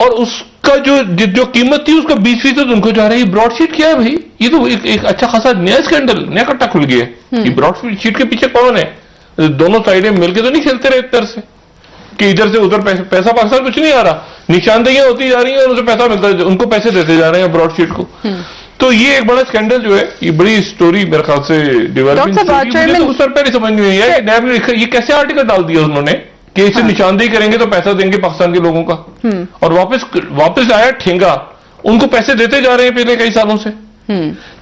اور اس کا جو قیمت تھی اس کا 20% ان کو جا رہا ہے. یہ براڈ شیٹ کیا ہے بھائی؟ یہ تو ایک اچھا خاصا نیا اسکینڈل، نیا کٹا کھل گیا ہے. یہ براڈ شیٹ کے پیچھے کون ہے؟ دونوں سائڈیں مل کے تو نہیں کھیلتے رہے ادھر سے کہ ادھر سے ادھر پیسہ پاکستان کچھ نہیں آ رہا، نشاندہیاں ہوتی جا رہی ہیں اور اسے پیسہ ملتا ہے، ان کو پیسے دیتے جا رہے ہیں براڈ شیٹ کو. تو یہ ایک بڑا اسکینڈل جو ہے، یہ بڑی سٹوری میرے خیال سے ڈیولپنگ اس پر پہلے سمجھ نہیں آئی. یہ کیسے آرٹیکل ڈال دیا انہوں نے کہ اسے نشاندہی کریں گے تو پیسہ دیں گے پاکستان کے لوگوں کا، اور واپس آیا ٹھینگا، ان کو پیسے دیتے جا رہے ہیں پچھلے کئی سالوں سے.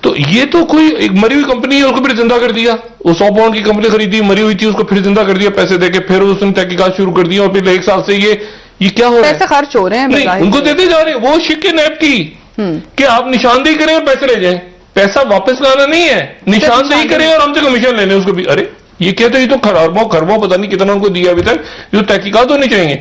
تو یہ تو کوئی ایک مری ہوئی کمپنی ہے، اس کو پھر زندہ کر دیا. وہ 100 پاؤنڈ کی کمپنی خریدی، مری ہوئی تھی، اس کو پھر زندہ کر دیا پیسے دے کے، پھر اس نے تحقیقات شروع کر دی، اور پھر 1 سال سے یہ کیا ہو رہا ہے؟ پیسے خرچ ہو رہے ہیں، نہیں ان کو دیتے جا رہے ہیں. وہ شک نیب کی کہ آپ نشاندہی کریں اور پیسے لے جائیں، پیسہ واپس لانا نہیں ہے، نشاندہی کریں اور ہم سے کمیشن لینے. اس کو بھی ارے یہ کہتے ہیں، یہ تو خربوں پتہ نہیں کتنا ان کو دیا ابھی تک، جو تحقیقات ہونی چاہیے.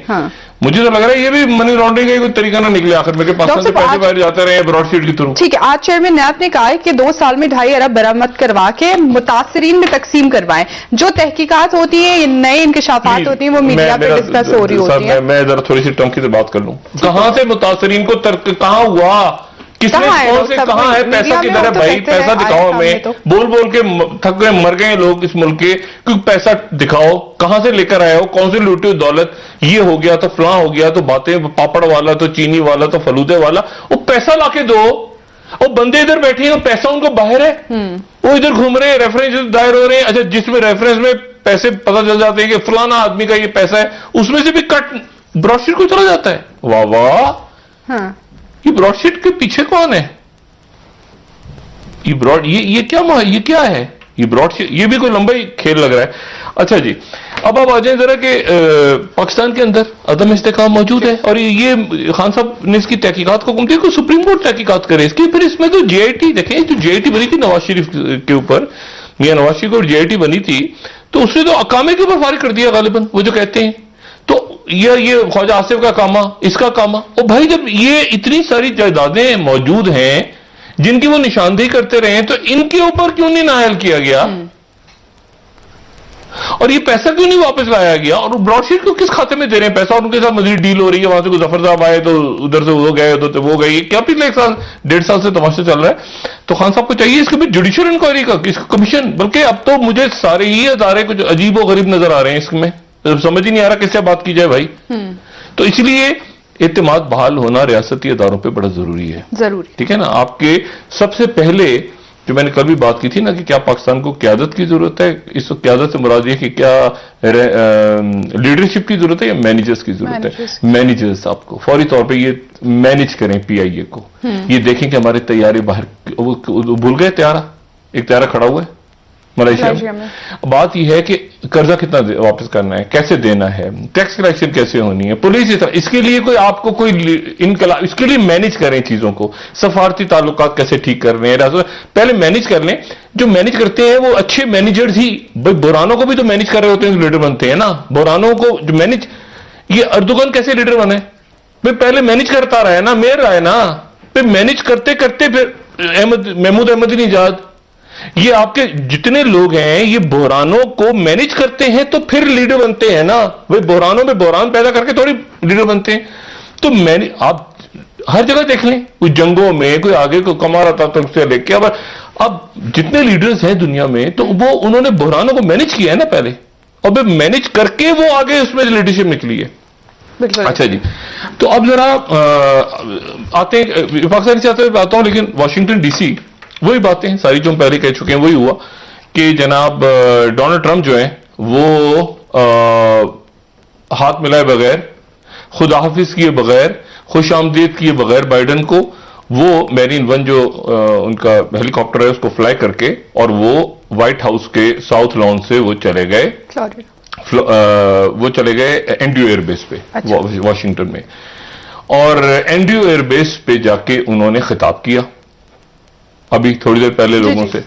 مجھے تو لگ رہا ہے یہ بھی منی لانڈرنگ کا کوئی طریقہ نہ نکلے آخر میں کہ پاکستان سے پیسے باہر جاتے رہے براڈ شیٹ کی تھرو. ٹھیک ہے، آج چیئرمین نیب نے کہا ہے کہ 2 سال میں 2.5 ارب برآمد کروا کے متاثرین میں تقسیم کروائیں. جو تحقیقات ہوتی ہیں، یہ نئے انکشافات ہوتی ہیں، وہ میڈیا پہ ڈسکس ہو رہی ہوتی ہیں. میں ذرا تھوڑی سی ٹنکی سے بات کر لوں. کہاں سے متاثرین کو کہاں ہوا؟ کس نے کون سے کہاں ہے پیسہ؟ کدھر ہے بھائی؟ پیسہ دکھاؤ ہمیں. بول بول کے تھک گئے، مر گئے لوگ اس ملک کے. کیونکہ پیسہ دکھاؤ، کہاں سے لے کر آئے ہو، کون سی لوٹی ہوئی دولت. یہ ہو گیا تو فلاں ہو گیا، تو باتیں پاپڑ والا، تو چینی والا، تو فلودے والا. وہ پیسہ لا کے دو. اور بندے ادھر بیٹھے ہیں، پیسہ ان کو باہر ہے، وہ ادھر گھوم رہے ہیں، ریفرنس دائر ہو رہے ہیں. اچھا جس میں ریفرنس میں پیسے پتہ چل جاتے ہیں کہ فلانا آدمی کا یہ پیسہ ہے، اس میں سے بھی کٹ براڈ شیٹ کو چلا جاتا ہے. واہ واہ، یہ براڈ شیٹ کے پیچھے کون ہے؟ یہ کیا ہے؟ یہ براڈ شیٹ، یہ بھی کوئی لمبا ہی کھیل لگ رہا ہے. اچھا جی، اب آپ آ جائیں ذرا کہ پاکستان کے اندر عدم استحکام موجود ہے، اور یہ خان صاحب نے اس کی تحقیقات کو حکم دیا کہ سپریم کورٹ تحقیقات کرے اس کی. پھر اس میں تو جے آئی ٹی دیکھیں، جو جے آئی ٹی بنی تھی نواز شریف کے اوپر، میاں نواز شریف کو جے آئی ٹی بنی تھی، تو اس نے تو اقامے کے اوپر فارغ کر دیا غالباً، وہ جو کہتے ہیں. تو یہ خواجہ آصف کا کاما، اس کا کاما. اور بھائی جب یہ اتنی ساری جائیدادیں موجود ہیں جن کی وہ نشاندہی کرتے رہے ہیں، تو ان کے اوپر کیوں نہیں نااہل کیا گیا؟ اور یہ پیسہ کیوں نہیں واپس لایا گیا؟ اور براڈ شیٹ کو کس کھاتے میں دے رہے ہیں پیسہ؟ اور ان کے ساتھ مزید ڈیل ہو رہی ہے، وہاں سے کوئی ظفر صاحب آئے تو ادھر سے وہ گئے تو وہ گئے. کیا پچھلے 1 سال 1.5 سال سے تماشا چل رہا ہے. تو خان صاحب کو چاہیے اس کے بھی جوڈیشل انکوائری کا، اس کا کمیشن. بلکہ اب تو مجھے سارے ہی ادارے کچھ عجیب و غریب نظر آ رہے ہیں اس میں، سمجھ ہی نہیں آ رہا کس سے بات کی جائے بھائی. تو اس لیے اعتماد بحال ہونا ریاستی اداروں پہ بڑا ضروری ہے. ٹھیک ہے نا. آپ کے سب سے پہلے جو میں نے کل بھی بات کی تھی نا کہ کیا پاکستان کو قیادت کی ضرورت ہے، اس وقت قیادت سے مراد یہ کہ کیا لیڈرشپ کی ضرورت ہے یا مینیجرز کی ضرورت ہے. مینیجرز آپ کو فوری طور پہ یہ مینیج کریں پی آئی اے کو. یہ دیکھیں کہ ہمارے طیارے باہر بھول گئے، ایک طیارہ کھڑا ہوا ہے ملائیشیا میں. بات یہ ہے کہ قرضہ کتنا واپس کرنا ہے، کیسے دینا ہے، ٹیکس کلیکشن کیسے ہونی ہے، پولیس اس کے لیے کوئی آپ کو کوئی انقلاب، اس کے لیے مینیج کریں چیزوں کو. سفارتی تعلقات کیسے ٹھیک کر رہے ہیں، پہلے مینیج کر لیں. جو مینیج کرتے ہیں وہ اچھے مینیجرز ہی، بھائی بحرانوں کو بھی تو مینیج کر رہے ہوتے ہیں، لیڈر بنتے ہیں نا. بحرانوں کو جو مینیج، یہ اردوغان کیسے لیڈر بنے؟ بھائی پہلے مینیج کرتا رہا ہے نا، میئر رہا ہے نا. پھر مینیج کرتے کرتے پھر محمود احمدی نژاد، یہ آپ کے جتنے لوگ ہیں یہ بحرانوں کو مینیج کرتے ہیں تو پھر لیڈر بنتے ہیں نا. وہ بحرانوں میں بحران پیدا کر کے تھوڑی لیڈر بنتے ہیں. تو آپ ہر جگہ دیکھ لیں، کوئی جنگوں میں کوئی آگے کو کما رہا تھا سے لے کے اب جتنے لیڈرز ہیں دنیا میں تو وہ انہوں نے بحرانوں کو مینیج کیا ہے نا پہلے، اور پھر مینیج کر کے وہ آگے اس میں لیڈرشپ نکلی ہے. اچھا جی، تو اب ذرا آتے ہیں پاکستانی سیاست پہ آتا ہوں، لیکن واشنگٹن ڈی سی وہی باتیں ساری جو ہم پہلے کہہ چکے ہیں. وہی ہوا کہ جناب ڈونلڈ ٹرمپ جو ہیں وہ ہاتھ ملائے بغیر، خدا حافظ کیے بغیر، خوش آمدید کیے بغیر بائیڈن کو، وہ میرین 1 جو ان کا ہیلی کاپٹر ہے اس کو فلائی کر کے، اور وہ وائٹ ہاؤس کے ساؤتھ لان سے وہ چلے گئے اینڈریو ایئر بیس پہ واشنگٹن میں. اور اینڈریو ایئر بیس پہ جا کے انہوں نے خطاب کیا ابھی تھوڑی دیر پہلے لوگوں سے.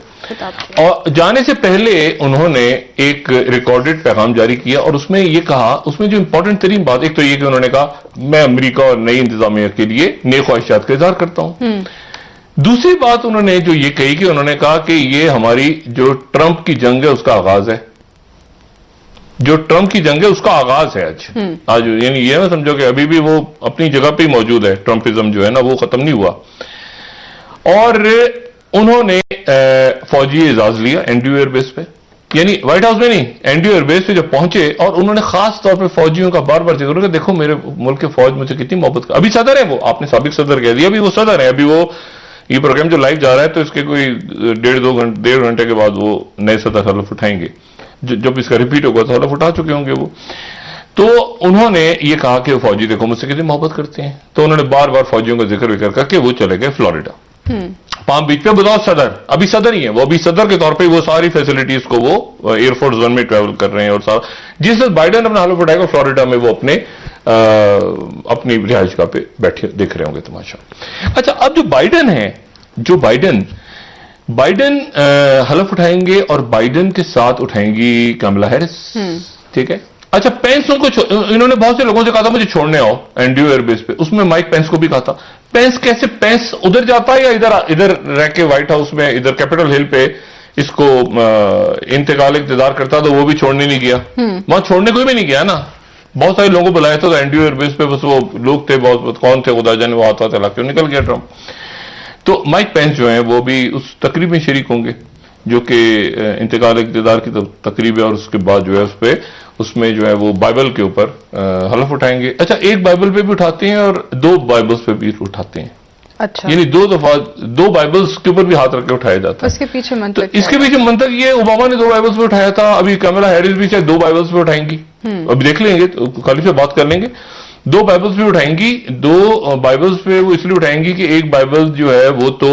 اور جانے سے پہلے انہوں نے ایک ریکارڈڈ پیغام جاری کیا، اور اس میں یہ کہا، اس میں جو امپورٹنٹ ترین بات ایک تو یہ کہ انہوں نے کہا میں امریکہ اور نئی انتظامیہ کے لیے نیک خواہشات کا اظہار کرتا ہوں. دوسری بات انہوں نے جو یہ کہی کہ انہوں نے کہا کہ یہ ہماری جو ٹرمپ کی جنگ ہے اس کا آغاز ہے. جو ٹرمپ کی جنگ ہے اس کا آغاز ہے آج یعنی یہ نہ سمجھو کہ ابھی بھی وہ اپنی جگہ پہ ہی موجود ہے، ٹرمپزم جو ہے نا وہ ختم نہیں ہوا. اور انہوں نے فوجی اعزاز لیا N D U air base پہ، یعنی وائٹ ہاؤس میں نہیں، N D U air base پہ جب پہنچے، اور انہوں نے خاص طور پہ فوجیوں کا بار بار ذکر کیا کہ دیکھو میرے ملک کے فوج مجھ سے کتنی محبت کر. ابھی صدر ہے وہ، آپ نے سابق صدر کہہ دیا، ابھی وہ صدر ہے. ابھی وہ یہ پروگرام جو لائیو جا رہا ہے تو اس کے کوئی ڈیڑھ گھنٹے کے بعد وہ نئے صدر حلف اٹھائیں گے. جب اس کا ریپیٹ ہوگا تو حلف اٹھا چکے ہوں گے وہ. تو انہوں نے یہ کہا کہ فوجی دیکھو مجھ سے کتنی محبت کرتے ہیں، تو انہوں نے بار بار فوجیوں کا ذکر کر کے وہ چلے گئے فلوریڈا، پام بیچ پہ بطور صدر. ابھی صدر ہی ہیں وہ، ابھی صدر کے طور پہ وہ ساری فیسلٹیز کو وہ ایئر فورس ون میں ٹریول کر رہے ہیں. اور سارا جس وقت بائیڈن اپنا حلف اٹھائے گا فلوریڈا میں وہ اپنی رہائش گاہ پہ بیٹھے دیکھ رہے ہوں گے تماشا. اچھا، اب جو بائیڈن حلف اٹھائیں گے اور بائیڈن کے ساتھ اٹھائیں گی کملا ہیرس، ٹھیک ہے. اچھا، پینس ان کو انہوں نے بہت سے لوگوں سے کہا تھا مجھے چھوڑنے آؤ N D U air base پہ، اس میں مائک پینس کو بھی کہا تھا. پینس کیسے، پینس ادھر جاتا ہے یا ادھر رہ کے وائٹ ہاؤس میں ادھر کیپٹل ہل پہ اس کو انتقال اقتدار کرتا تو وہ بھی چھوڑنے نہیں گیا. وہاں چھوڑنے کوئی بھی نہیں گیا نا، بہت سارے لوگوں کو بلایا تھا تو N D U air base پہ بس وہ لوگ تھے بہت کون تھے خدا جانے، وہ آتا تھا کے نکل گیا ٹرمپ. تو مائک پینس جو ہیں وہ بھی اس تقریب میں شریک ہوں گے جو کہ انتقال اقتدار کی تقریب ہے، اور اس کے بعد جو ہے اس میں جو ہے وہ بائبل کے اوپر حلف اٹھائیں گے. اچھا، ایک بائبل پہ بھی اٹھاتے ہیں اور دو بائبلز پہ بھی اٹھاتے ہیں. اچھا، یعنی دو دفعہ دو بائبلز کے اوپر بھی ہاتھ رکھ کے اٹھایا جاتا ہے. اس کے پیچھے منطق یہ اوباما نے دو بائبلز پہ اٹھایا تھا، ابھی کملا ہیرس بھی شاید دو بائبلز پہ اٹھائیں گی. ابھی دیکھ لیں گے، خالی سے بات کر لیں گے. دو بائبلز پہ اٹھائیں گی، دو بائبلز پہ وہ اس لیے اٹھائیں گی کہ ایک بائبل جو ہے وہ تو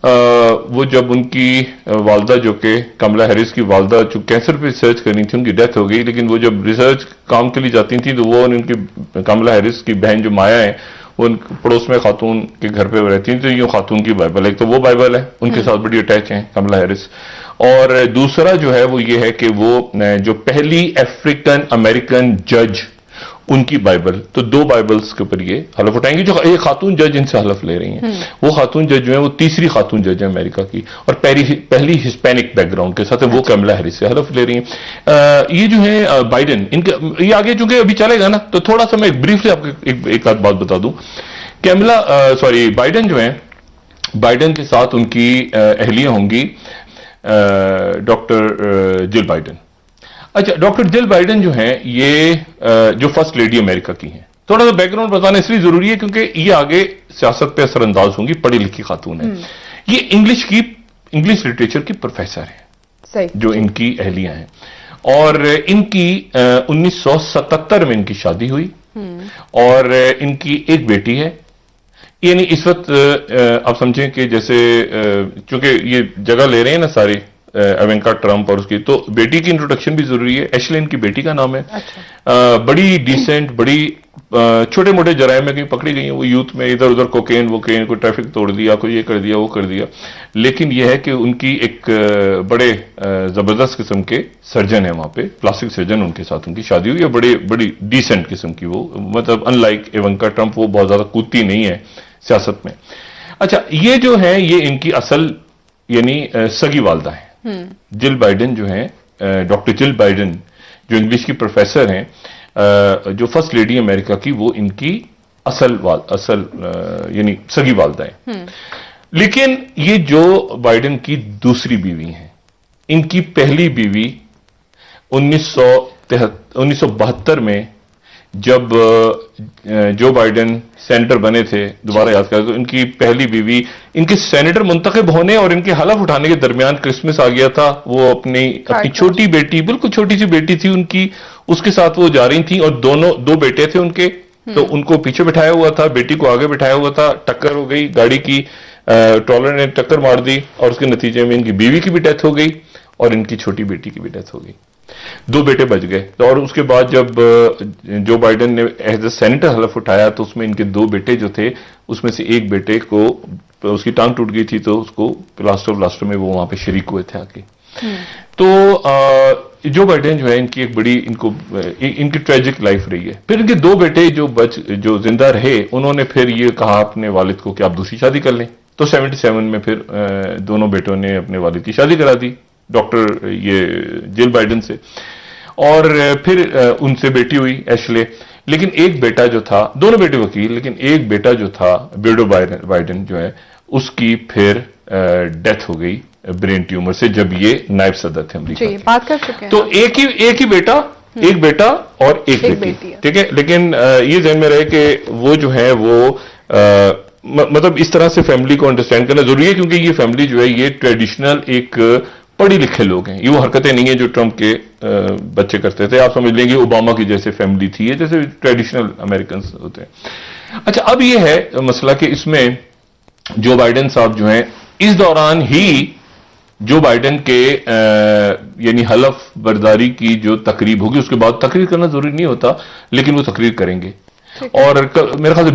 وہ جب ان کی والدہ جو کہ کملا ہیرس کی والدہ جو کینسر پہ ریسرچ کرنی تھی، ان کی ڈیتھ ہو گئی، لیکن وہ جب ریسرچ کام کے لیے جاتی تھیں تو وہ ان کی کملا ہیرس کی بہن جو مایا ہیں وہ پڑوس میں خاتون کے گھر پہ رہتی ہیں، تو یہ خاتون کی بائبل ہے. ایک تو وہ بائبل ہے، ان کے ساتھ بڑی اٹیچ ہیں کملا ہیرس. اور دوسرا جو ہے وہ یہ ہے کہ وہ جو پہلی افریقن امریکن جج ان کی بائبل، تو دو بائبلز کے اوپر یہ حلف اٹھائیں گے. جو یہ خاتون جج ان سے حلف لے رہی ہیں، وہ خاتون جج جو ہیں وہ تیسری خاتون جج ہے امریکہ کی، اور پہلی ہسپینک بیک گراؤنڈ کے ساتھ وہ کملا ہیرس سے حلف لے رہی ہیں. یہ جو ہے بائیڈن، ان کے یہ آگے چونکہ ابھی چلے گا نا، تو تھوڑا سا میں بریفلی آپ کو ایک آدھ بات بتا دوں. بائیڈن جو ہیں، بائیڈن کے ساتھ ان کی اہلیہ ہوں گی ڈاکٹر جل بائیڈن. اچھا، ڈاکٹر جل بائیڈن جو ہیں یہ جو فرسٹ لیڈی امریکہ کی ہیں. تھوڑا سا بیک گراؤنڈ بتانا اس لیے ضروری ہے کیونکہ یہ آگے سیاست پہ اثر انداز ہوں گی، پڑھی لکھی خاتون ہیں. یہ انگلش لٹریچر کی پروفیسر ہیں جو ان کی اہلیہ ہیں، اور ان کی 1977 میں ان کی شادی ہوئی، اور ان کی ایک بیٹی ہے. یعنی اس وقت آپ سمجھیں کہ جیسے چونکہ یہ جگہ لے رہے ہیں نا ساری ایونکا ٹرمپ اور اس کی، تو بیٹی کی انٹروڈکشن بھی ضروری ہے. ایشلین کی بیٹی کا نام ہے. بڑی ڈیسنٹ، بڑی چھوٹے موٹے جرائم میں کہیں پکڑی گئی ہیں وہ یوتھ میں، ادھر ادھر کوکین کوئی ٹریفک توڑ دیا، کوئی یہ کر دیا وہ کر دیا. لیکن یہ ہے کہ ان کی ایک بڑے زبردست قسم کے سرجن ہیں وہاں پہ، پلاسٹک سرجن، ان کے ساتھ ان کی شادی ہوئی ہے. بڑی ڈیسنٹ قسم کی وہ، مطلب ان لائک ایونکا ٹرمپ وہ بہت زیادہ کودتی نہیں ہے سیاست میں. اچھا، یہ جو ہیں یہ ان کی اصل یعنی سگی والدہ ہیں. جل بائیڈن جو ہیں، ڈاکٹر جل بائیڈن جو انگلش کی پروفیسر ہیں، جو فرسٹ لیڈی امریکہ کی، وہ ان کی اصل یعنی سگی والدہ ہیں. لیکن یہ جو بائیڈن کی دوسری بیوی ہیں، ان کی پہلی بیوی 1972 میں جب جو بائیڈن سینیٹر بنے تھے، دوبارہ یاد کریں تو ان کی پہلی بیوی، ان کے سینیٹر منتخب ہونے اور ان کے حلف اٹھانے کے درمیان کرسمس آ گیا تھا. وہ اپنی چھوٹی بیٹی، بالکل چھوٹی سی بیٹی تھی ان کی، اس کے ساتھ وہ جا رہی تھیں، اور دو بیٹے تھے ان کے، تو ان کو پیچھے بٹھایا ہوا تھا، بیٹی کو آگے بٹھایا ہوا تھا. ٹکر ہو گئی گاڑی کی، ٹرالر نے ٹکر مار دی، اور اس کے نتیجے میں ان کی بیوی کی بھی ڈیتھ ہو گئی اور ان کی چھوٹی بیٹی کی بھی ڈیتھ ہو گئی. دو بیٹے بچ گئے. اور اس کے بعد جب جو بائیڈن نے ایز اے سینیٹر حلف اٹھایا تو اس میں ان کے دو بیٹے جو تھے، اس میں سے ایک بیٹے کو اس کی ٹانگ ٹوٹ گئی تھی، تو اس کو پلاسٹر میں وہ وہاں پہ شریک ہوئے تھے آ کے. تو جو بائیڈن جو ہے ان کی ایک بڑی ان کی ٹریجک لائف رہی ہے. پھر ان کے دو بیٹے جو زندہ رہے، انہوں نے پھر یہ کہا اپنے والد کو کہ آپ دوسری شادی کر لیں. تو 77 میں پھر دونوں بیٹوں نے اپنے والد کی شادی کرا دی ڈاکٹر یہ جل بائیڈن سے. اور پھر ان سے بیٹی ہوئی ایشلے. لیکن ایک بیٹا جو تھا, دونوں بیٹے وکیل, لیکن ایک بیٹا جو تھا بیڈو بائیڈن جو ہے, اس کی پھر ڈیتھ ہو گئی برین ٹیومر سے جب یہ نائب صدر تھے امریکہ کے. بات کر چکے ہیں. تو ایک ہی بیٹا, ایک بیٹا اور ایک بیٹی, ٹھیک ہے. لیکن یہ ذہن میں رہے کہ وہ جو ہے وہ مطلب اس طرح سے فیملی کو انڈرسٹینڈ کرنا ضروری ہے, کیونکہ یہ فیملی جو ہے یہ ٹریڈیشنل ایک پڑھی لکھے لوگ ہیں. یہ وہ حرکتیں نہیں ہیں جو ٹرمپ کے بچے کرتے تھے. آپ سمجھ لیں گے اوباما کی جیسے فیملی تھی, یہ جیسے ٹریڈیشنل امریکنز ہوتے ہیں. اچھا, اب یہ ہے مسئلہ کہ اس میں جو بائیڈن صاحب جو ہیں, اس دوران ہی جو بائیڈن کے یعنی حلف برداری کی جو تقریب ہوگی, اس کے بعد تقریر کرنا ضروری نہیں ہوتا, لیکن وہ تقریر کریں گے. اور میرے خیال سے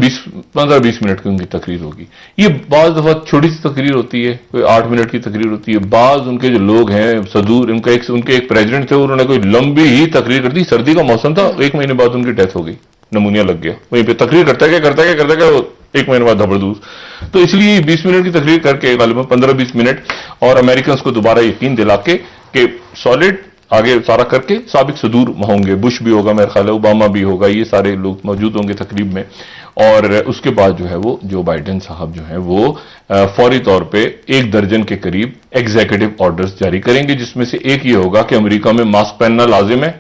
15-20 منٹ کی ان کی تقریر ہوگی. یہ بعض دفعہ چھوٹی سی تقریر ہوتی ہے, کوئی 8 منٹ کی تقریر ہوتی ہے. بعض ان کے جو لوگ ہیں صدور, ان کے ایک پریزیڈنٹ تھے, انہوں نے کوئی لمبی ہی تقریر کر دی. سردی کا موسم تھا, 1 مہینے بعد ان کی ڈیتھ ہو گئی, نمونیا لگ گیا. وہیں پہ تقریر کرتا گیا 1 مہینے بعد دھبردوز. تو اس لیے 20 منٹ کی تقریر کر کے غالباً 15-20 منٹ, اور امریکنز کو دوبارہ یقین دلا کے کہ سالڈ آگے سارا کر کے سابق صدور ہوں گے. بش بھی ہوگا میرے خیال ہے, اوباما بھی ہوگا, یہ سارے لوگ موجود ہوں گے تقریب میں. اور اس کے بعد جو ہے وہ جو بائیڈن صاحب جو ہیں وہ فوری طور پہ 1 درجن کے قریب ایگزیکٹو آرڈرز جاری کریں گے, جس میں سے ایک یہ ہوگا کہ امریکہ میں ماسک پہننا لازم ہے.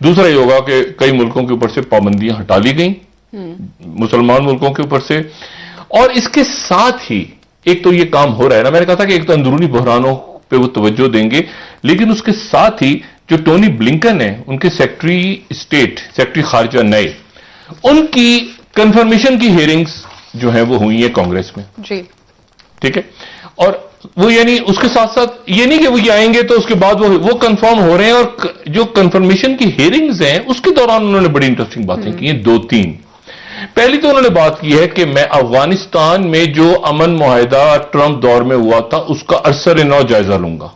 دوسرا یہ ہوگا کہ کئی ملکوں کے اوپر سے پابندیاں ہٹا لی گئیں, مسلمان ملکوں کے اوپر سے. اور اس کے ساتھ ہی ایک تو یہ کام ہو رہا ہے نا, میں نے کہا تھا کہ ایک تو اندرونی بحرانوں پہ وہ توجہ دیں گے, لیکن اس کے ساتھ ہی جو ٹونی بلنکن ہیں, ان کے سیکٹری خارجہ نئے, ان کی کنفرمیشن کی ہیئرنگز جو ہیں وہ ہوئی ہیں کانگریس میں. جی ٹھیک ہے. اور وہ یعنی اس کے ساتھ ساتھ یہ نہیں کہ وہ یہ آئیں گے تو اس کے بعد وہ کنفرم ہو رہے ہیں. اور جو کنفرمیشن کی ہیئرنگز ہیں اس کے دوران انہوں نے بڑی انٹرسٹنگ باتیں کی ہیں, 2-3. پہلی تو انہوں نے بات کی ہے کہ میں افغانستان میں جو امن معاہدہ ٹرمپ دور میں ہوا تھا اس کا ارسر نو جائزہ لوں گا.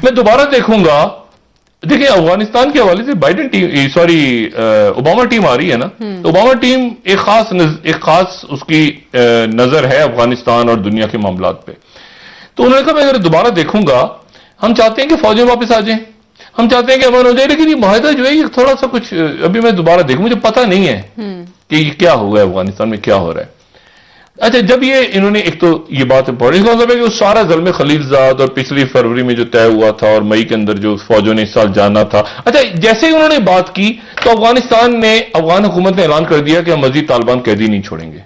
میں دوبارہ دیکھوں گا. دیکھیں, افغانستان کے حوالے سے بائیڈن ٹیم اوباما ٹیم آ رہی ہے نا, تو اوباما ٹیم ایک خاص اس کی نظر ہے افغانستان اور دنیا کے معاملات پہ. تو انہوں نے کہا میں اگر دوبارہ دیکھوں گا, ہم چاہتے ہیں کہ فوجیں واپس آ جائیں, ہم چاہتے ہیں کہ امن ہو جائے, لیکن یہ معاہدہ جو ہے یہ تھوڑا سا کچھ ابھی میں دوبارہ دیکھوں, مجھے پتہ نہیں ہے کہ یہ کیا ہو گیا افغانستان میں, کیا ہو رہا ہے. اچھا, جب یہ انہوں نے ایک تو یہ بات پڑھی, اس کا مطلب ہے کہ وہ سارا زلم خلیل زاد اور پچھلی فروری میں جو طے ہوا تھا اور مئی کے اندر جو فوجوں نے اس سال جانا تھا. اچھا, جیسے ہی انہوں نے بات کی تو افغان حکومت نے اعلان کر دیا کہ ہم مزید طالبان قیدی نہیں چھوڑیں گے.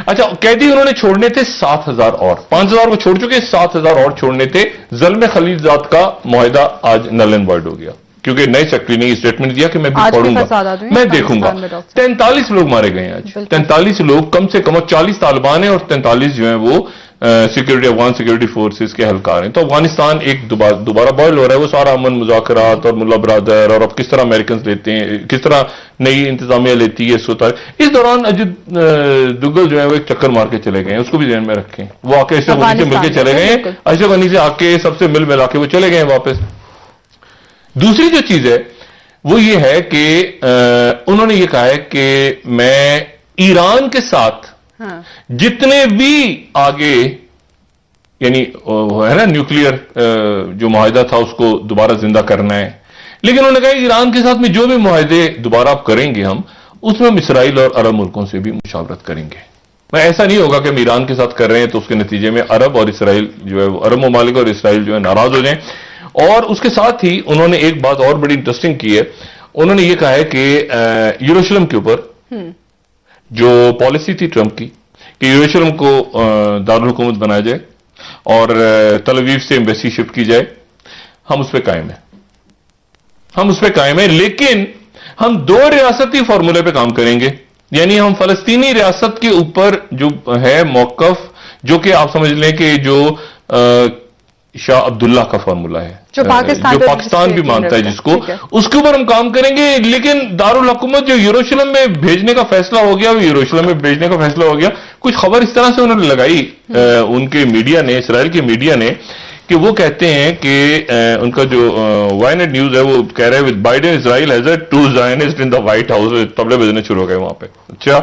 اچھا, قیدی انہوں نے چھوڑنے تھے 7,000 اور 5,000 کو چھوڑ چکے, 7,000 اور چھوڑنے تھے. زلم خلیل زاد کا معاہدہ آج نل اینڈ وائڈ ہو گیا, کیونکہ نئے سیکٹری نے اسٹیٹمنٹ دیا کہ میں بھی پڑھوں گا, میں دیکھوں گا. 43 لوگ مارے گئے ہیں آج. 43 لوگ, کم سے کم 40 طالبان ہیں اور 43 جو ہیں وہ افغان سیکورٹی فورسز کے اہلکار ہیں. تو افغانستان ایک دوبارہ بوائل ہو رہا ہے. وہ سارا امن مذاکرات اور ملا برادر اور اب کس طرح امریکنز لیتے ہیں, کس طرح نئی انتظامیہ لیتی ہے اس دوران اجد دوگل جو ہے وہ ایک چکر مار کے چلے گئے ہیں, اس کو بھی ذہن میں رکھیں. وہ آ کے اشرف غنی سے مل کے چلے گئے ہیں, اشرف غنی سے آ کے سب سے ملا کے وہ چلے گئے ہیں واپس. دوسری جو چیز ہے وہ یہ ہے کہ انہوں نے یہ کہا ہے کہ میں ایران کے ساتھ جتنے بھی آگے یعنی ہے نا نیوکلیئر جو معاہدہ تھا اس کو دوبارہ زندہ کرنا ہے, لیکن انہوں نے کہا کہ ایران کے ساتھ میں جو بھی معاہدے دوبارہ آپ کریں گے ہم اس میں ہم اسرائیل اور عرب ملکوں سے بھی مشاورت کریں گے. ایسا نہیں ہوگا کہ ہم ایران کے ساتھ کر رہے ہیں تو اس کے نتیجے میں عرب اور اسرائیل جو ہے عرب ممالک اور اسرائیل جو ہے ناراض ہو جائیں. اور اس کے ساتھ ہی انہوں نے ایک بات اور بڑی انٹرسٹنگ کی ہے. انہوں نے یہ کہا ہے کہ یروشلم کے اوپر جو پالیسی تھی ٹرمپ کی کہ یروشلم کو دارالحکومت بنایا جائے اور تل اویو سے ایمبیسی شفٹ کی جائے, ہم اس پہ قائم ہیں. لیکن ہم 2 ریاستی فارمولے پہ کام کریں گے. یعنی ہم فلسطینی ریاست کے اوپر جو ہے موقف, جو کہ آپ سمجھ لیں کہ جو شاہ عبداللہ کا فارمولہ ہے, جو پاکستان بھی مانتا ہے جس کو, اس کے اوپر ہم کام کریں گے. لیکن دارالحکومت جو یروشلم میں بھیجنے کا فیصلہ ہو گیا, وہ یروشلم میں بھیجنے کا فیصلہ ہو گیا. کچھ خبر اس طرح سے انہوں نے لگائی ان کے میڈیا نے, اسرائیل کے میڈیا نے, کہ وہ کہتے ہیں کہ ان کا جو وائی نیٹ نیوز ہے وہ کہہ رہے ہیں with Biden Israel has a 2 Zionists in the White House, طبلے بجنے شروع ہو گئے وہاں پہ. اچھا,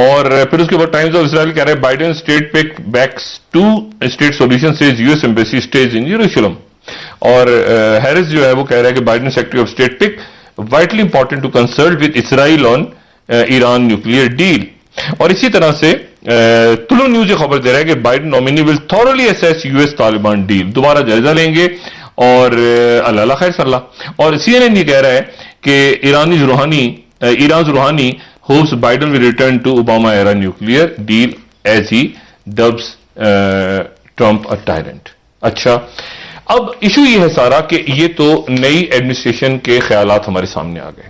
اور پھر اس کے بعد ٹائمز آف اسرائیل کہہ رہے ہیں Biden state pick backs 2 state solution says US embassy stays in Jerusalem. اور ہیرس جو ہے وہ کہہ رہا ہے کہ Biden secretary of state pick vitally important to consult with Israel on Iran nuclear deal. اور اسی طرح سے طلوع نیوز یہ خبر دے رہا ہے کہ Biden nominee will thoroughly assess U S Taliban deal, دوبارہ جائزہ لیں گے اور اللہ خیر صلی اللہ. اور سی این این یہ کہہ رہا ہے کہ Iran Rouhani hopes Biden will return to Obama era nuclear deal as he dubs Trump a tyrant. اچھا, اب ایشو یہ ہے سارا کہ یہ تو نئی ایڈمنسٹریشن کے خیالات ہمارے سامنے آ گئے.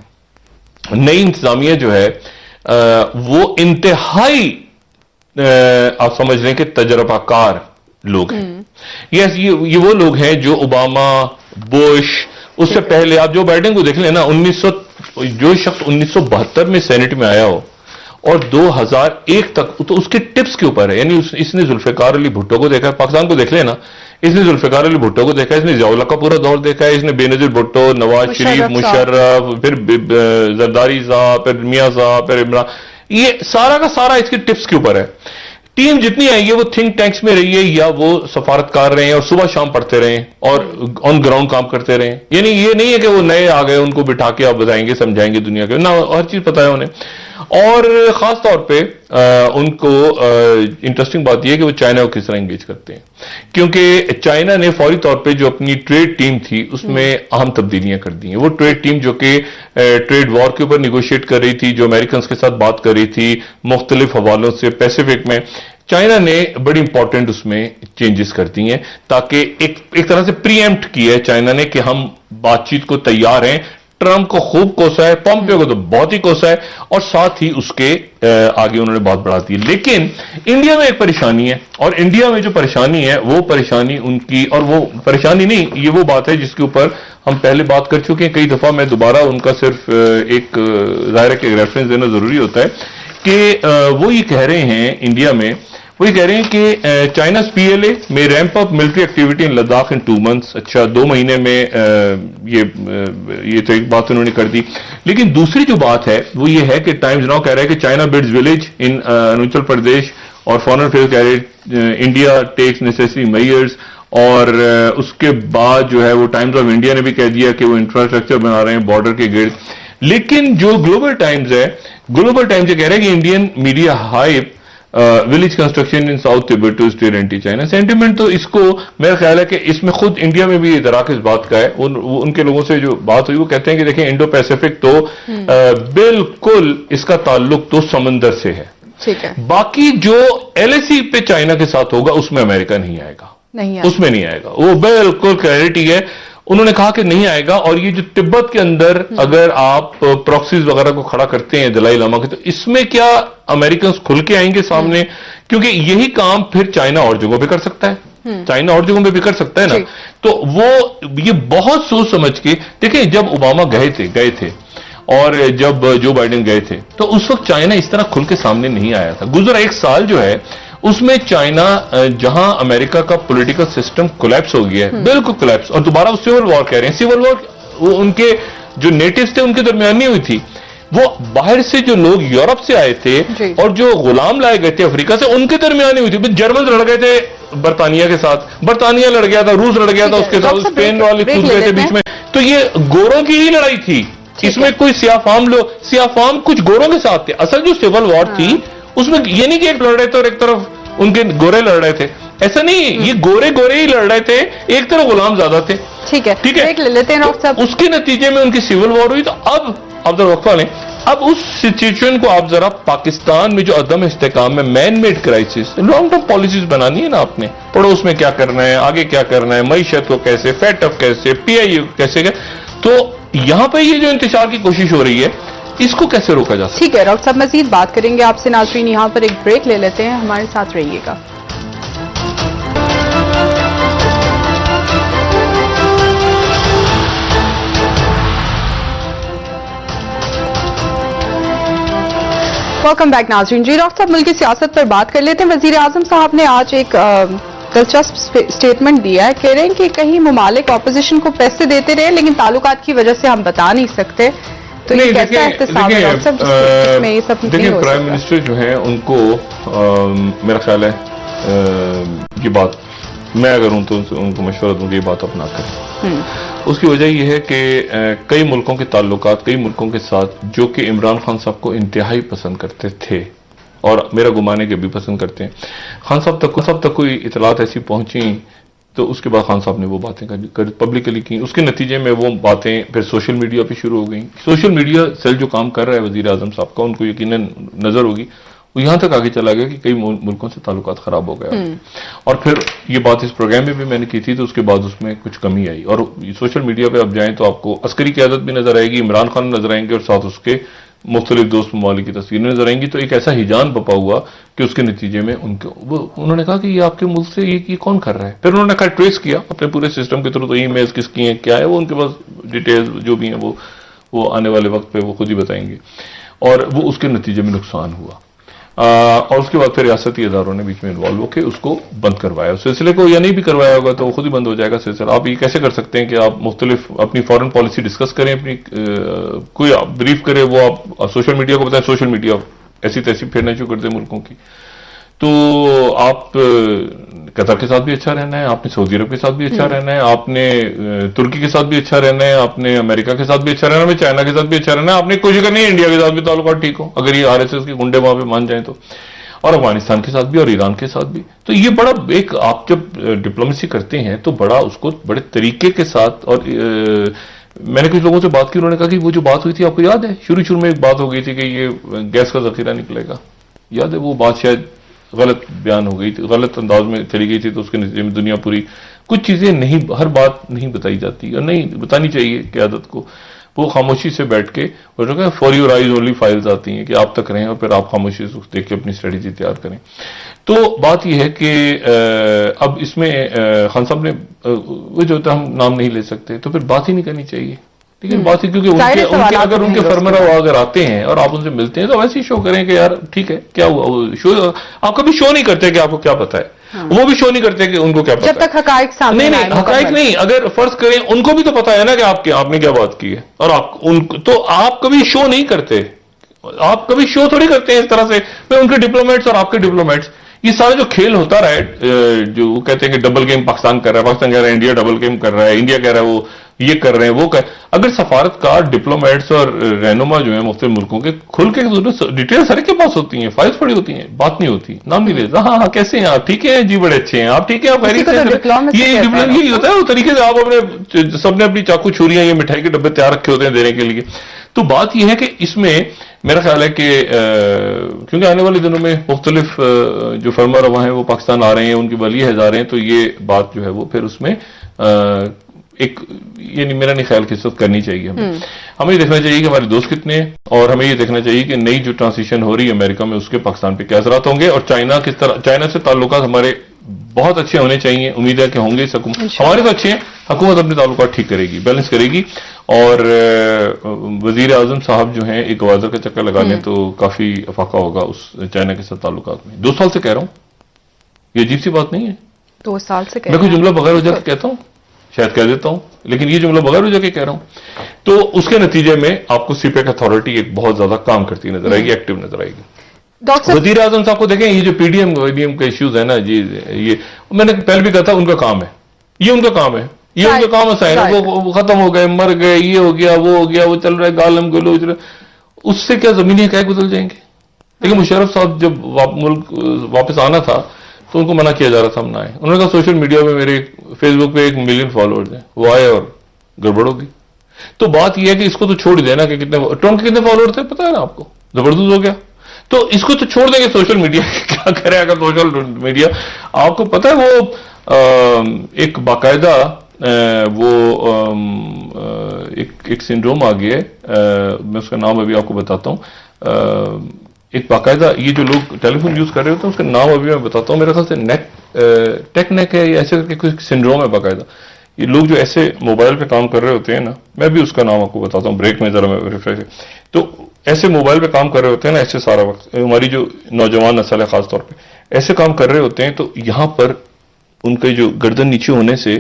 نئی انتظامیہ جو ہے وہ انتہائی آپ سمجھ لیں کہ تجربہ کار لوگ ہیں. یہ وہ لوگ ہیں جو اوباما, بش, اس سے پہلے آپ جو بائیڈن کو دیکھ لیں نا, جو شخص 1972 میں سینٹ میں آیا ہو اور 2001 تک, تو اس کے ٹپس کے اوپر ہے. یعنی اس نے ذوالفقار علی بھٹو کو دیکھا ہے, پاکستان کو دیکھ لیں نا, اس نے ذوالفقار علی بھٹو کو دیکھا ہے, اس نے ضیاء الحق کا پورا دور دیکھا ہے, اس نے بے نظیر بھٹو, نواز شریف, مشرف, پھر زرداری صاحب, پھر میاں صاحب, پھر عمران, یہ سارا کا سارا اس کے ٹپس کے اوپر ہے. ٹیم جتنی آئی ہے وہ تھنک ٹینکس میں رہی ہے یا وہ سفارتکار رہے ہیں اور صبح شام پڑھتے رہے اور آن گراؤنڈ کام کرتے رہے. یعنی یہ نہیں ہے کہ وہ نئے آ گئے, ان کو بٹھا کے آپ بتائیں گے سمجھائیں گے دنیا کے, نہ, ہر چیز پتا ہے انہیں. اور خاص طور پہ ان کو انٹرسٹنگ بات یہ ہے کہ وہ چائنا کو کس طرح انگیج کرتے ہیں, کیونکہ چائنا نے فوری طور پہ جو اپنی ٹریڈ ٹیم تھی اس میں اہم تبدیلیاں کر دی ہیں. وہ ٹریڈ ٹیم جو کہ ٹریڈ وار کے اوپر نیگوشیٹ کر رہی تھی, جو امریکنز کے ساتھ بات کر رہی تھی مختلف حوالوں سے پیسیفک میں, چائنا نے بڑی امپورٹنٹ اس میں چینجز کر دی ہیں تاکہ ایک طرح سے پری ایمپٹ کیا ہے چائنا نے کہ ہم بات چیت کو تیار ہیں. ٹرمپ کو خوب کوسا ہے, پومپیو کو تو بہت ہی کوسا ہے, اور ساتھ ہی اس کے آگے انہوں نے بات بڑھا دی. لیکن انڈیا میں ایک پریشانی ہے, اور انڈیا میں جو پریشانی ہے وہ پریشانی ان کی, اور وہ پریشانی نہیں, یہ وہ بات ہے جس کے اوپر ہم پہلے بات کر چکے ہیں کئی دفعہ. میں دوبارہ ان کا صرف ایک ظاہر ہے کہ ریفرنس دینا ضروری ہوتا ہے کہ وہ یہ کہہ رہے ہیں انڈیا میں, وہ یہ کہہ رہے ہیں کہ چائناز پی ایل اے میں ریمپ اپ ملٹری ایکٹیویٹی ان لداخ ان 2 months. اچھا, 2 مہینے میں یہ تو ایک بات انہوں نے کر دی. لیکن دوسری جو بات ہے وہ یہ ہے کہ ٹائمز ناؤ کہہ رہا ہے کہ چائنا بلڈز ولیج ان اروناچل پردیش, اور فارن افیئرز کہہ رہے انڈیا ٹیکس نیسیسری میئرز. اور اس کے بعد جو ہے وہ ٹائمز آف انڈیا نے بھی کہہ دیا کہ وہ انفراسٹرکچر بنا رہے ہیں بارڈر کے گرد. لیکن جو گلوبل ٹائمز ہے, گلوبل ٹائمز یہ کہہ رہا ہے کہ Indian media hype village construction in South Tibet to stir anti China sentiment. تو اس کو میرا خیال ہے کہ اس میں خود انڈیا میں بھی ادراک اس بات کا ہے. ان کے لوگوں سے جو بات ہوئی وہ کہتے ہیں کہ دیکھیں انڈو پیسیفک تو بالکل اس کا تعلق تو سمندر سے ہے. باقی جو ایل ایس سی پہ چائنا کے ساتھ ہوگا اس میں امریکہ نہیں آئے گا, اس میں نہیں آئے گا, وہ بالکل کلیئرٹی ہے. انہوں نے کہا کہ نہیں آئے گا. اور یہ جو تبت کے اندر اگر آپ پراکسیز وغیرہ کو کھڑا کرتے ہیں دلائی لاما کے, تو اس میں کیا امریکنز کھل کے آئیں گے سامنے؟ کیونکہ یہی کام پھر چائنا اور جگہوں پہ کر سکتا ہے, چائنا اور جگہوں پہ بھی کر سکتا ہے نا. تو وہ یہ بہت سوچ سمجھ کے دیکھیں, جب اوباما گئے تھے اور جب جو بائیڈن گئے تھے تو اس وقت چائنا اس طرح کھل کے سامنے نہیں آیا تھا. گزرا 1 سال جو ہے اس میں چائنا, جہاں امریکہ کا پولیٹیکل سسٹم کولیپس ہو گیا ہے, بالکل کولیپس, اور دوبارہ وہ سول وار کہہ رہے ہیں. سول وار ان کے جو نیٹیوز تھے ان کے درمیان نہیں ہوئی تھی, وہ باہر سے جو لوگ یورپ سے آئے تھے اور جو غلام لائے گئے تھے افریقہ سے ان کے درمیان نہیں ہوئی تھی. جرمن لڑ گئے تھے برطانیہ کے ساتھ, برطانیہ لڑ گیا تھا, روس لڑ گیا تھا اس کے ساتھ, اسپین والے کود گئے تھے بیچ میں. تو یہ گوروں کی ہی لڑائی تھی, اس میں کوئی سیاہ فام کچھ گوروں کے ساتھ تھے. اصل جو سول وار تھی اس میں یہ نہیں کہ ایک لڑ رہے تھے اور ایک طرف ان کے گورے لڑ رہے تھے, ایسا نہیں, یہ گورے ہی لڑ رہے تھے, ایک طرف غلام زیادہ تھے. ٹھیک ہے, اس کے نتیجے میں ان کی سول وار ہوئی. تو اب ذرا وقفہ لیں, اب اس سچویشن کو آپ ذرا پاکستان میں جو عدم استحکام میں man made crisis, long term policies بنانی ہے نا آپ نے, پڑوس میں کیا کرنا ہے, آگے کیا کرنا ہے, معیشت کو کیسے, فیٹ اپ کیسے, پی آئی کیسے, تو یہاں پہ یہ جو انتشار کی کوشش ہو رہی ہے اس کو کیسے روکا جا سکتا ہے؟ ٹھیک ہے ڈاکٹر صاحب, مزید بات کریں گے آپ سے. ناظرین یہاں پر ایک بریک لے لیتے ہیں, ہمارے ساتھ رہیے گا. ویلکم بیک ناظرین. جی ڈاکٹر صاحب, ملکی سیاست پر بات کر لیتے ہیں. وزیر اعظم صاحب نے آج ایک دلچسپ اسٹیٹمنٹ دیا ہے, کہہ رہے ہیں کہ کہیں ممالک اپوزیشن کو پیسے دیتے رہے لیکن تعلقات کی وجہ سے ہم بتا نہیں سکتے. تو یہ کیسا احتساب ہے ڈاکٹر صاحب جس میں یہ سب نہیں ہو سکتا؟ پرائم منسٹر جو ہیں ان کو میرا خیال ہے یہ بات میں اگر ہوں تو ان کو مشورہ دوں کہ یہ بات اپنا کریں. اس کی وجہ یہ ہے کہ کئی ملکوں کے تعلقات کئی ملکوں کے ساتھ جو کہ عمران خان صاحب کو انتہائی پسند کرتے تھے اور میرا گمان ہے کہ بھی پسند کرتے ہیں, خان صاحب تک کوئی اطلاعات ایسی پہنچیں تو اس کے بعد خان صاحب نے وہ باتیں پبلکلی کی. اس کے نتیجے میں وہ باتیں پھر سوشل میڈیا پہ شروع ہو گئیں. سوشل میڈیا سیل جو کام کر رہا ہے وزیر اعظم صاحب کا, ان کو یقیناً نظر ہوگی, وہ یہاں تک آگے چلا گیا کہ کئی ملکوں سے تعلقات خراب ہو گیا. اور پھر یہ بات اس پروگرام میں بھی میں نے کی تھی, تو اس کے بعد اس میں کچھ کمی آئی. اور سوشل میڈیا پہ آپ جائیں تو آپ کو عسکری قیادت بھی نظر آئے گی, عمران خان نظر آئیں گے, اور ساتھ اس کے مختلف دوست ممالک کی تصویریں نظر آئیں گی. تو ایک ایسا ہیجان بپا ہوا کہ اس کے نتیجے میں انہوں نے کہا کہ یہ آپ کے ملک سے یہ کون کر رہا ہے. پھر انہوں نے ٹریس کیا اپنے پورے سسٹم کے تھرو, تو ای میلز کس کی ہیں کیا ہے, وہ ان کے پاس ڈیٹیلز جو بھی ہیں وہ آنے والے وقت پہ وہ خود ہی بتائیں گے. اور وہ اس کے نتیجے میں نقصان ہوا. اور اس کے بعد پھر ریاستی اداروں نے بیچ میں انوالو ہو کے اس کو بند کروایا. اس سلسلے کو یا نہیں بھی کروایا ہوگا تو وہ خود ہی بند ہو جائے گا سلسلہ. آپ یہ کیسے کر سکتے ہیں کہ آپ مختلف اپنی فارن پالیسی ڈسکس کریں, اپنی کوئی بریف کرے, وہ آپ سوشل میڈیا کو بتائیں, سوشل میڈیا ایسی تیسی پھیرنا شروع کر دیں ملکوں کی. تو آپ قطر کے ساتھ بھی اچھا رہنا ہے, آپ نے سعودی عرب کے ساتھ بھی اچھا رہنا ہے, آپ نے ترکی کے ساتھ بھی اچھا رہنا ہے, آپ نے امریکہ کے ساتھ بھی اچھا رہنا ہے, چائنا کے ساتھ بھی اچھا رہنا ہے. آپ نے کوشش کرنی ہے انڈیا کے ساتھ بھی تعلقات ٹھیک ہو, اگر یہ RSS کے گنڈے وہاں پہ مان جائیں تو, اور افغانستان کے ساتھ بھی اور ایران کے ساتھ بھی. تو یہ بڑا ایک آپ جب ڈپلومیسی کرتے ہیں تو بڑا اس کو بڑے طریقے کے ساتھ. اور میں نے کچھ لوگوں سے بات کی, انہوں نے کہا کہ وہ جو بات ہوئی تھی آپ کو یاد ہے, شروع میں ایک بات ہو گئی تھی کہ یہ گیس کا ذخیرہ نکلے گا, یاد ہے؟ وہ بات شاید غلط بیان ہو گئی تھی, غلط انداز میں چلی گئی تھی, تو اس کے نتیجے میں دنیا پوری کچھ چیزیں نہیں, ہر بات نہیں بتائی جاتی اور نہیں بتانی چاہیے قیادت کو. وہ خاموشی سے بیٹھ کے for your eyes only files آتی ہیں کہ آپ تک رہیں اور پھر آپ خاموشی سے دیکھ کے اپنی اسٹریٹجی تیار کریں. تو بات یہ ہے کہ اب اس میں خان صاحب نے وہ جو ہوتا ہے ہم نام نہیں لے سکتے تو پھر بات ہی نہیں کرنی چاہیے. ٹھیک ہے, بات ہی کیونکہ اگر ان کے فرمانہ اگر آتے ہیں اور آپ ان سے ملتے ہیں تو ویسے ہی شو کریں کہ یار ٹھیک ہے کیا ہوا. شو آپ کبھی شو نہیں کرتے کہ آپ کو کیا پتا ہے, وہ بھی شو نہیں کرتے کہ ان کو کیا پتا ہے, جب تک حقائق سامنے نہیں حقائق نہیں. اگر فرض کریں ان کو بھی تو پتا ہے نا کہ آپ نے کیا بات کی ہے, اور تو آپ کبھی شو نہیں کرتے, آپ کبھی شو تھوڑی کرتے ہیں اس طرح سے. میں ان کے ڈپلومیٹس اور آپ کے ڈپلومیٹس, یہ سارا جو کھیل ہوتا رہا ہے, جو وہ کہتے ہیں کہ ڈبل گیم پاکستان کر رہا ہے, پاکستان کہہ رہا ہے انڈیا ڈبل گیم کر رہا ہے, انڈیا کہہ رہا ہے وہ یہ کر رہے ہیں وہ اگر سفارتکار ڈپلومیٹس اور رہنما جو ہیں مختلف ملکوں کے کھل کے ڈیٹیل سارے کے پاس ہوتی ہیں, فائلز پڑی ہوتی ہیں, بات نہیں ہوتی, نام نہیں لیتا, ہاں کیسے ہیں آپ, ٹھیک ہے جی بڑے اچھے ہیں آپ, ٹھیک ہے آپ خیریت سے, یہی ہوتا ہے وہ طریقے سے. آپ اپنے سب نے اپنی چاقو چھریاں یہ مٹھائی کے ڈبے تیار رکھے ہوتے ہیں دینے کے لیے. تو بات یہ ہے کہ اس میں میرا خیال ہے کہ کیونکہ آنے والے دنوں میں مختلف جو فرما رواں ہیں وہ پاکستان آ رہے ہیں, ان کی ولی عہد آ رہے ہیں, تو یہ بات جو ہے وہ پھر اس میں ایک یعنی میرا نہیں خیال کہ سب کرنی چاہیے. ہمیں یہ دیکھنا چاہیے کہ ہمارے دوست کتنے ہیں, اور ہمیں یہ دیکھنا چاہیے کہ نئی جو ٹرانزیشن ہو رہی ہے امریکہ میں اس کے پاکستان پہ کیا اثرات ہوں گے, اور چائنا کس طرح, چائنا سے تعلقات ہمارے بہت اچھے ہونے چاہیے, امید ہے کہ ہوں گے. ہمارے تو اچھے ہیں, حکومت اپنے تعلقات ٹھیک کرے گی, بیلنس کرے گی. اور وزیر اعظم صاحب جو ہیں ایک گوادر کا چکر لگا لیں تو کافی افاقہ ہوگا اس چائنا کے ساتھ تعلقات میں. 2 سال سے کہہ رہا ہوں, یہ عجیب سی بات نہیں ہے. 2 سال سے میں کوئی جملہ بغیر وجہ کے کہتا ہوں, شاید کہہ دیتا ہوں, لیکن یہ جملہ بغیر وجہ کے کہہ رہا ہوں. تو اس کے نتیجے میں آپ کو CPEC اتھارٹی ایک بہت زیادہ کام کرتی نظر آئے گی, ایکٹیو نظر آئے گی. وزیر اعظم صاحب کو دیکھیں, یہ جو PDM کے ایشوز ہیں نا جی, یہ میں نے پہلے بھی کہا تھا ان کا کام ہے, یہ ان کا کام ہے, یہ ان کا کام ہے. وہ ختم ہو گئے, مر گئے, یہ ہو گیا, وہ ہو گیا, وہ چل رہا ہے گالم گلوچ, اس سے کیا زمینی حقائق بدل جائیں گے. لیکن مشرف صاحب جب ملک واپس آنا تھا تو ان کو منع کیا جا رہا تھا ہم نہ آئے. انہوں نے کہا سوشل میڈیا پہ میرے فیس بک پہ 1 ملین فالوورز ہیں, وہ آئے اور گڑبڑ ہوگی. تو بات یہ ہے کہ اس کو تو چھوڑ دینا کہ ٹرمپ کے کتنے فالوور تھے پتا ہے نا آپ کو, زبردست ہو گیا. تو اس کو تو چھوڑ دیں گے, سوشل میڈیا کیا کرے اگر سوشل میڈیا. آپ کو پتا ہے وہ ایک باقاعدہ وہ ایک سنڈروم آ گیا ہے, میں اس کا نام ابھی آپ کو بتاتا ہوں. ایک باقاعدہ یہ جو لوگ ٹیلی فون یوز کر رہے ہوتے ہیں اس کا نام ابھی میں بتاتا ہوں, میرے خیال سے ٹیک نیک ہے یا ایسے کوئی سنڈروم ہے باقاعدہ. یہ لوگ جو ایسے موبائل پہ کام کر رہے ہوتے ہیں نا, میں بھی اس کا نام آپ کو بتاتا ہوں بریک میں ذرا میں ریفریش. تو ایسے موبائل پہ کام کر رہے ہوتے ہیں نا ایسے سارا وقت, ہماری جو نوجوان نسل ہے خاص طور پہ ایسے کام کر رہے ہوتے ہیں, تو یہاں پر ان کے جو گردن نیچے ہونے سے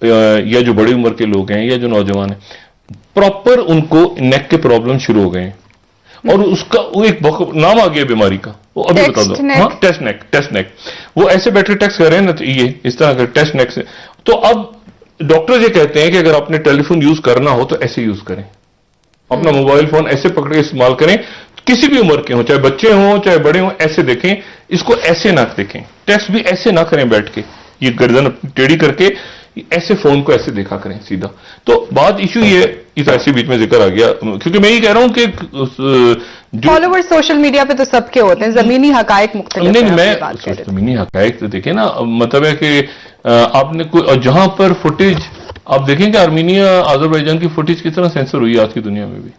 یا جو بڑی عمر کے لوگ ہیں یا جو نوجوان ہیں پراپر ان کو نیک کے پرابلم شروع ہو گئے ہیں, اور اس کا وہ ایک نام آ گیا بیماری کا, وہ ابھی بتا دو. ہاں ٹیسٹ نیک وہ ایسے بیٹھ کے ٹیکسٹ کر رہے ہیں نا, یہ اس طرح کا ٹیسٹ نیک سے. تو اب ڈاکٹر یہ کہتے ہیں کہ اگر آپ نے ٹیلی فون یوز کرنا ہو تو ایسے یوز کریں, اپنا موبائل فون ایسے پکڑ کے استعمال کریں, کسی بھی عمر کے ہوں, چاہے بچے ہوں چاہے بڑے ہوں, ایسے دیکھیں, اس کو ایسے نہ دیکھیں. ٹیکسٹ بھی ایسے نہ کریں بیٹھ کے, یہ گردن ٹیڑھی کر کے ایسے فون کو ایسے دیکھا کریں سیدھا. تو بات ایشو یہ اس ایسے بیچ میں ذکر آ گیا, کیونکہ میں یہ کہہ رہا ہوں کہ فالوور سوشل میڈیا پہ تو سب کے ہوتے ہیں, زمینی حقائق مختلف. نہیں, میں زمینی حقائق تو دیکھیں نا, مطلب ہے کہ آپ نے کوئی جہاں پر فوٹیج آپ دیکھیں کہ آرمینیا آذربائیجان کی فوٹیج کس طرح سینسر ہوئی ہے آج کی دنیا میں بھی,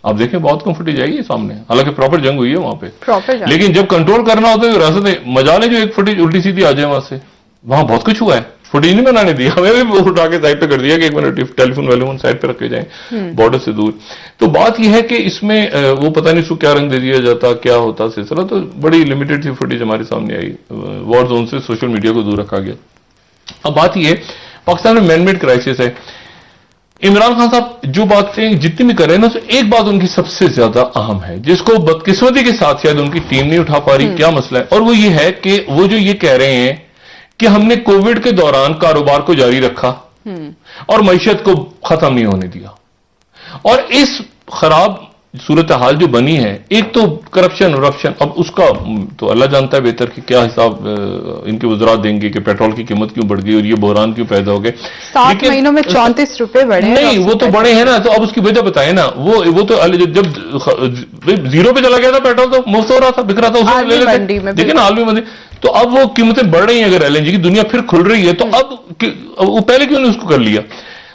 آپ دیکھیں بہت کم فوٹیج آئی ہے سامنے, حالانکہ پراپر جنگ ہوئی ہے وہاں پہ, لیکن جب کنٹرول کرنا ہوتا ہے راستہ مجال ہے جو ایک فوٹیج الٹی سیدھی آ جائے وہاں سے, وہاں بہت کچھ ہوا ہے. فوٹیج نہیں بنانے دیا, ہمیں بھی اٹھا کے سائڈ پہ کر دیا کہ ایک منٹ ٹیلی فون ویلی فون سائڈ پہ رکھے جائیں بارڈر سے دور. تو بات یہ ہے کہ اس میں وہ پتہ نہیں اس کو کیا رنگ دے دیا جاتا, کیا ہوتا سلسلہ. تو بڑی لمیٹڈ سی فوٹیج ہمارے سامنے آئی, وار زون سے سوشل میڈیا کو دور رکھا گیا. اب بات یہ ہے پاکستان میں مین میڈ کرائسس ہے. عمران خان صاحب جو باتیں جتنی بھی کر رہے ہیں نا, تو ایک بات ان کی سب سے زیادہ اہم ہے جس کو بدقسمتی کے ساتھ شاید ان کی ٹیم نہیں اٹھا پا رہی. کیا مسئلہ ہے؟ اور وہ یہ ہے کہ وہ جو یہ کہہ رہے ہیں کہ ہم نے کووڈ کے دوران کاروبار کو جاری رکھا اور معیشت کو ختم نہیں ہونے دیا. اور اس خراب صورتحال جو بنی ہے, ایک تو کرپشن, اب اس کا تو اللہ جانتا ہے بہتر کہ کیا حساب ان کے وزراء دیں گے کہ پیٹرول کی قیمت کیوں بڑھ گئی اور یہ بحران کیوں پیدا ہو گئے. 7 مہینوں میں 34 روپے بڑھے. نہیں, وہ تو بڑے ہیں نا, تو اب اس کی وجہ بتائیں نا. وہ تو جب زیرو پہ چلا گیا تھا پیٹرول تو مفت ہو رہا تھا, بک رہا تھا, اس میں لے لیتے, دیکھیں نا عالمی منڈی. تو اب وہ قیمتیں بڑھ رہی ہیں, اگر ایل این جی کی دنیا پھر کھل رہی ہے تو اب وہ پہلے کیوں نہیں اس کو کر لیا,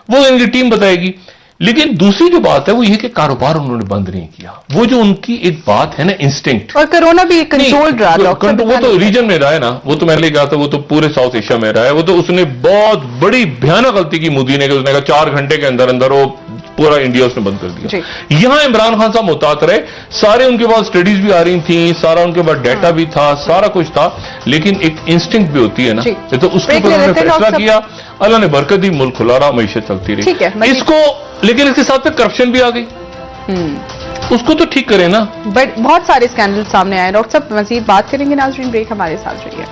وہ ان کی ٹیم بتائے گی. لیکن دوسری جو بات ہے وہ یہ کہ کاروبار انہوں نے بند نہیں کیا. وہ جو ان کی ایک بات ہے نا انسٹنکٹ, اور کرونا بھی کنٹرول رہا, وہ تو ریجن میں رہا ہے نا, وہ تو میں نے کہا تھا وہ تو پورے ساؤتھ ایشیا میں رہا ہے. وہ تو اس نے بہت بڑی بھیانک غلطی کی مودی نے, کہ اس نے کہا 4 گھنٹے کے اندر اندر وہ پورا انڈیا اس نے بند کر دیا. یہاں عمران خان صاحب محتاط رہے, سارے ان کے پاس اسٹڈیز بھی آ رہی تھیں, سارا ان کے پاس ڈیٹا بھی تھا, سارا کچھ تھا, لیکن ایک انسٹنکٹ بھی ہوتی ہے نا, تو اس کے اوپر انہوں نے فیصلہ کیا, اللہ نے برکت دی, ملک کھلا رہا, معیشت چلتی رہی. اس کو لیکن اس کے ساتھ پھر کرپشن بھی آ گئی, اس کو تو ٹھیک کریں نا. بٹ بہت سارے اسکینڈل سامنے آئے. ڈاکٹر صاحب مزید بات کریں گے, ناظرین بریک ہمارے ساتھ رہیے.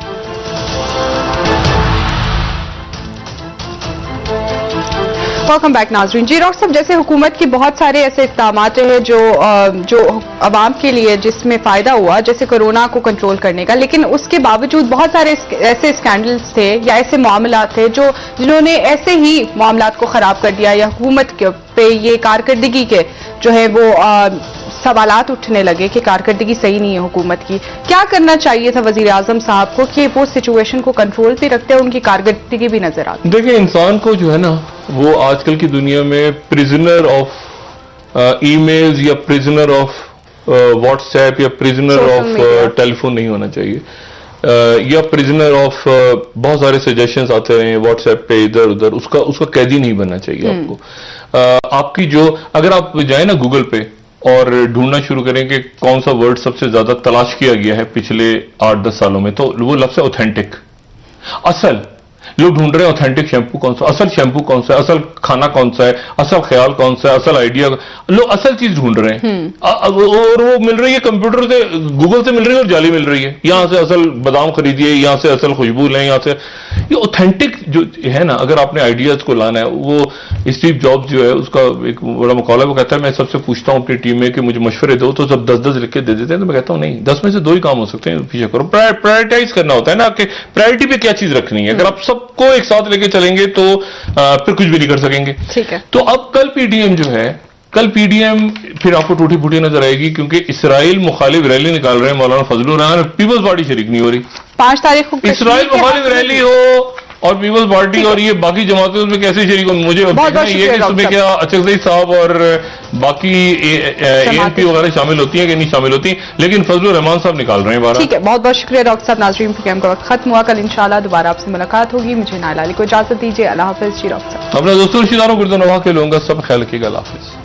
ویلکم بیک ناظرین. جی ڈاکٹر صاحب, جیسے حکومت کے بہت سارے ایسے اقدامات رہے جو عوام کے لیے جس میں فائدہ ہوا, جیسے کورونا کو کنٹرول کرنے کا, لیکن اس کے باوجود بہت سارے ایسے اسکینڈلز تھے یا ایسے معاملات تھے جنہوں نے ایسے ہی معاملات کو خراب کر دیا, یا حکومت پہ یہ کارکردگی کے جو ہے وہ سوالات اٹھنے لگے کہ کارکردگی صحیح نہیں ہے حکومت کی. کیا کرنا چاہیے تھا وزیر اعظم صاحب کو کہ وہ سچویشن کو کنٹرول پہ رکھتے ہیں, ان کی کارکردگی بھی نظر آتی؟ دیکھیں, انسان کو جو ہے نا وہ آج کل کی دنیا میں پریزنر آف ای میلز یا پریزنر آف واٹس ایپ یا پریزنر آف ٹیلی فون نہیں ہونا چاہیے, یا پریزنر آف بہت سارے سجیشنز آتے رہے واٹس ایپ پہ ادھر ادھر, اس کا قیدی نہیں بننا چاہیے آپ کو. آپ کی جو اگر آپ جائیں نا گوگل پہ اور ڈھونڈنا شروع کریں کہ کون سا ورڈ سب سے زیادہ تلاش کیا گیا ہے پچھلے 8-10 سالوں میں, تو وہ لفظ ہے اوتھینٹک. اصل لوگ ڈھونڈ رہے ہیں اوتھینٹک شیمپو کون سا, اصل شیمپو کون سا ہے, اصل کھانا کون سا ہے, اصل خیال کون سا ہے, اصل آئیڈیا, لوگ اصل چیز ڈھونڈ رہے ہیں. اور وہ مل رہی ہے کمپیوٹر سے, گوگل سے مل رہی ہے اور جعلی مل رہی ہے. یہاں سے اصل بادام خریدیے, یہاں سے اصل خوشبو لیں, یہاں سے یہ اوتھینٹک جو ہے نا. اگر آپ نے آئیڈیاز کو لانا ہے, وہ اسٹیو جابز جو ہے اس کا ایک بڑا مقالہ, وہ کہتا ہے میں سب سے پوچھتا ہوں اپنی ٹیم میں کہ مجھے مشورے دو, تو سب 10 لکھ کے دے دیتے ہیں. تو میں کہتا ہوں نہیں, 10 میں سے 2 ہی کام ہو سکتے ہیں, پیچھے کرو. پرائرٹائز کرنا ہوتا ہے نا کہ پرائرٹی پہ کیا چیز رکھنی ہے. اگر آپ سب کو ایک ساتھ لے کے چلیں گے تو پھر کچھ بھی نہیں کر سکیں گے. تو اب کل پی ڈی ایم جو ہے, کل پی ڈی ایم پھر آپ کو ٹوٹی پھوٹی نظر آئے گی, کیونکہ اسرائیل مخالف ریلی نکال رہے ہیں مولانا فضل الرحمان, پیپلز پارٹی شریک نہیں ہو رہی. 5 تاریخ کو اسرائیل مخالف ریلی ہو اور پیپلز پارٹی اور یہ باقی جماعتیں اس میں کیسے شریک ہوں, مجھے یہ کہ اس میں کیا اچکزئی صاحب اور باقی اے این پی وغیرہ شامل ہوتی ہیں کہ نہیں شامل ہوتی, لیکن فضل الرحمان صاحب نکال رہے ہیں بارہ. ٹھیک ہے, بہت بہت شکریہ ڈاکٹر صاحب. ناظرین پروگرام کا وقت ختم ہوا, کل انشاءاللہ دوبارہ آپ سے ملاقات ہوگی. مجھے نائلہ علی کو اجازت دیجیے, اللہ حافظ. جی ڈاکٹر صاحب, اپنے دوستوں رشتہ داروں گردو نواح کے لوگوں کا سب خیال رکھیے گا, اللہ حافظ.